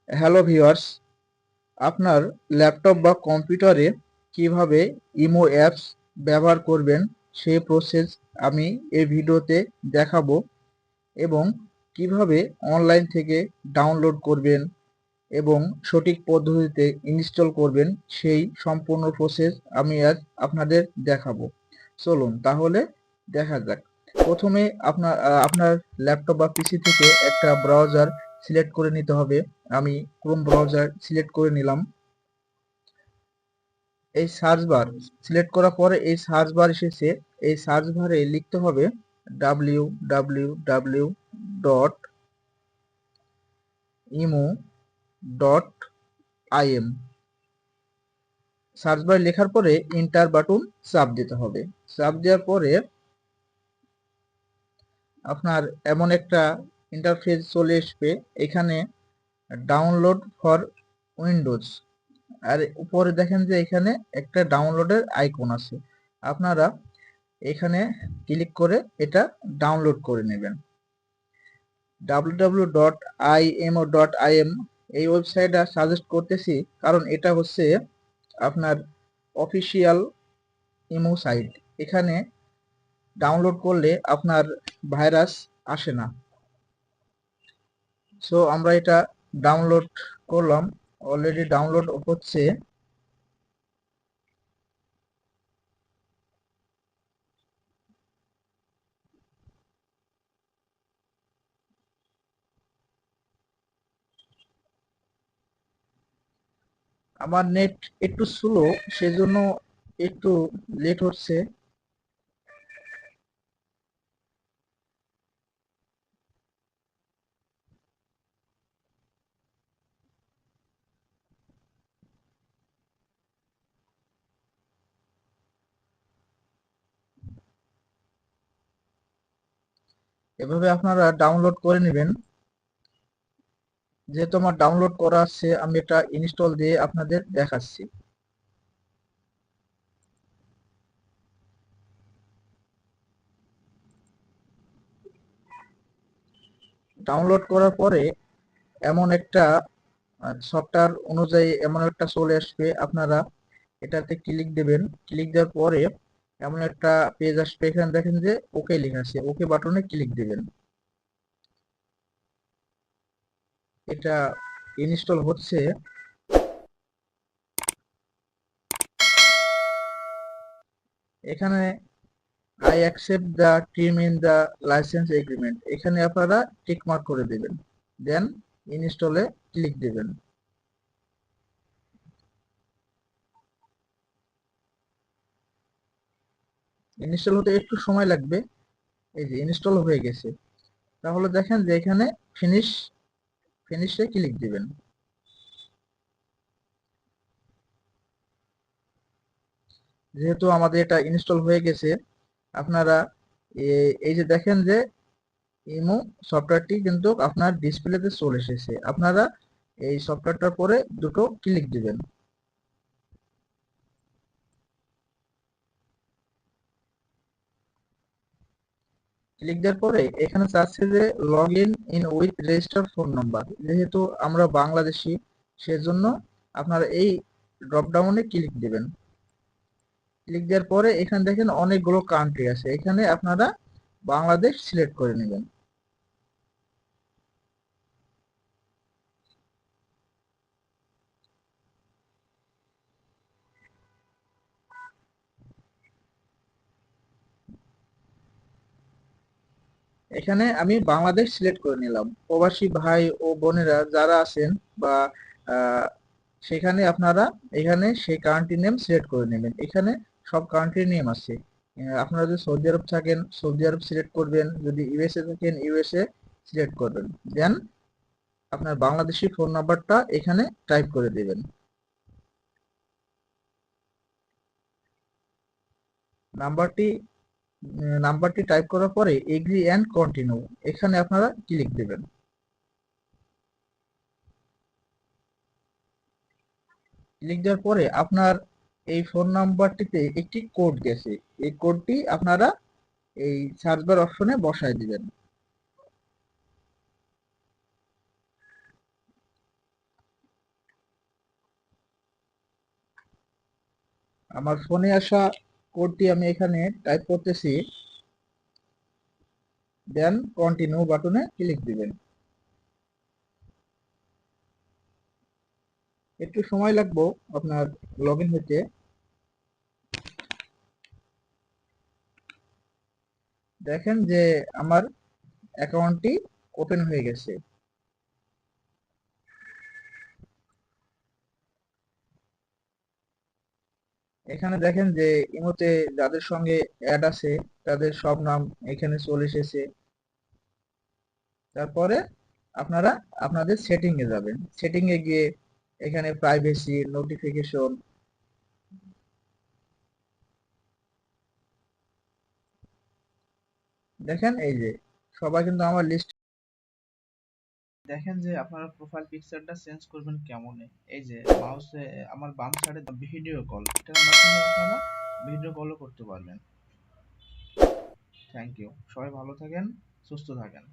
Hello viewers, আপনার laptop বা কম্পিউটারে কিভাবে ইমো অ্যাপস ব্যবহার করবেন সেই প্রসেস আমি এই ভিডিওতে দেখাবো এবং কিভাবে অনলাইন থেকে ডাউনলোড করবেন এবং সঠিক পদ্ধতিতে ইনস্টল করবেন সেই সম্পূর্ণ প্রসেস আমি আজ আপনাদের দেখাবো। চলুন তাহলে দেখা যাক। প্রথমে আপনার ল্যাপটপ বা পিসি থেকে একটা ব্রাউজার সিলেক্ট করে নিতে হবে। আমি ক্রোম ব্রাউজার সিলেক্ট করে নিলাম। এই সার্চ বার সিলেক্ট করার পরে এই সার্চ বার এসেছে। এই সার্চ বারে লিখতে হবে www.imo.im। সার্চ বার লেখার পরে এন্টার বাটন চাপ দিতে হবে। চাপ দেওয়ার পরে আপনার এমন একটা ইন্টারফেস চলে আসবে। এখানে ডাউনলোড ফর উইন্ডোজ আর উপরে দেখেন যে এখানে একটা ডাউনলোডের আইকন আছে। আপনারা এখানে ক্লিক করে এটা ডাউনলোড করে নেবেন। www.imo.im এই ওয়েবসাইটটা সাজেস্ট করতেছি, কারণ এটা হচ্ছে আপনার অফিসিয়াল ইমো সাইট। এখানে ডাউনলোড করলে আপনার ভাইরাস আসে না। সো আমরা এটা ডাউনলোড করলাম, অলরেডি ডাউনলোড হচ্ছে। আমার নেট একটু স্লো, সেজন্য একটু লেট হচ্ছে। এভাবে আপনারা ডাউনলোড করে নেবেন। যেহেতু আমার ডাউনলোড করা আছে, আমি এটা ইনস্টল দিয়ে আপনাদের দেখাচ্ছি। ডাউনলোড করার পরে এমন একটা সফটওয়্যার অনুযায়ী এমন একটা চলে আসবে। আপনারা এটাতে ক্লিক দেবেন। ক্লিক দেওয়ার পরে এমন একটা পেজ আসবে। এখানে দেখেন যে ওকে লেখা আছে, ওকে বাটনে ক্লিক দেবেন। এটা ইনস্টল হচ্ছে। এখানে I accept the team in the licence agreement, এখানে আপনারা টিক মার্ক করে দেবেন। দেন ইনস্টলে ক্লিক দেবেন। ইনস্টল হতে একটু সময় লাগবে। এই যে ইনস্টল হয়ে গেছে। তাহলে দেখেন যে এখানে ফিনিশ, ফিনিশে ক্লিক দিবেন। যেহেতু আমাদের এটা ইনস্টল হয়ে গেছে, আপনারা এই যে দেখেন যে ইমো সফটওয়্যারটি কিন্তু আপনার ডিসপ্লেতে চলে এসেছে। আপনারা এই সফটওয়্যারটার পরে দুটো ক্লিক দিবেন। ক্লিক দেওয়ার পরে এখানে চাচ্ছে যে log in in with register phone number. যেহেতু আমরা বাংলাদেশি, সেজন্য আপনারা এই ড্রপ ডাউনে ক্লিক দিবেন। ক্লিক দেওয়ার পরে এখানে দেখেন অনেকগুলো কান্ট্রি আছে, এখানে আপনারা বাংলাদেশ সিলেক্ট করে নেবেন। এখানে আমি বাংলাদেশ সিলেক্ট করে নিলাম। প্রবাসী ভাই ও বোনেরা যারা আছেন বা আহ, সেখানে আপনারা এখানে সেই কান্ট্রি নেম সিলেক্ট করে নেবেন। এখানে সব কান্ট্রি নেম আছে। আপনারা যদি সৌদি আরব থাকেন সৌদি আরব সিলেক্ট করবেন, যদি ইউএসএ থাকেন ইউএসএ সিলেক্ট করবেন। দেন আপনার বাংলাদেশি ফোন নাম্বারটা এখানে টাইপ করে দেবেন। নাম্বারটি নাম্বারটি টাইপ করার পরে এগ্রি অ্যান্ড কন্টিনিউ, এখানে আপনারা ক্লিক দেবেন। ক্লিক দেওয়ার পরে আপনার এই ফোন নাম্বারটিতে একটি কোড গেছে। এই কোডটি আপনারা এই সার্চ বার অপশনে বসায় দিবেন। আমার ফোনে আসা কোডটি আমি এখানে টাইপ করতেছি, দেন কন্টিনিউ বাটনে ক্লিক দিবেন। একটু সময় লাগবে আপনার লগ ইন হতে। দেখেন যে আমার অ্যাকাউন্টটি ওপেন হয়ে গেছে। এখানে দেখেন যে ইমোতে যাদের সঙ্গে অ্যাড আছে তাদের সব নাম এখানে চলে এসেছে। তারপরে আপনারা আপনাদের সেটিং এ যাবেন। সেটিং এ গিয়ে এখানে প্রাইভেসি, নোটিফিকেশন, দেখেন এই যে সবাই কিন্তু আমার লিস্ট। দেখেন যে আপনারা প্রোফাইল পিকচারটা চেঞ্জ করবেন কেমনে। এই যে মাউসে আমার বাম সাইডে ভিডিও কল, এটার মাধ্যমে আপনারা ভিডিও কলও করতে পারবেন। Thank you. সবাই ভালো থাকেন, সুস্থ থাকেন।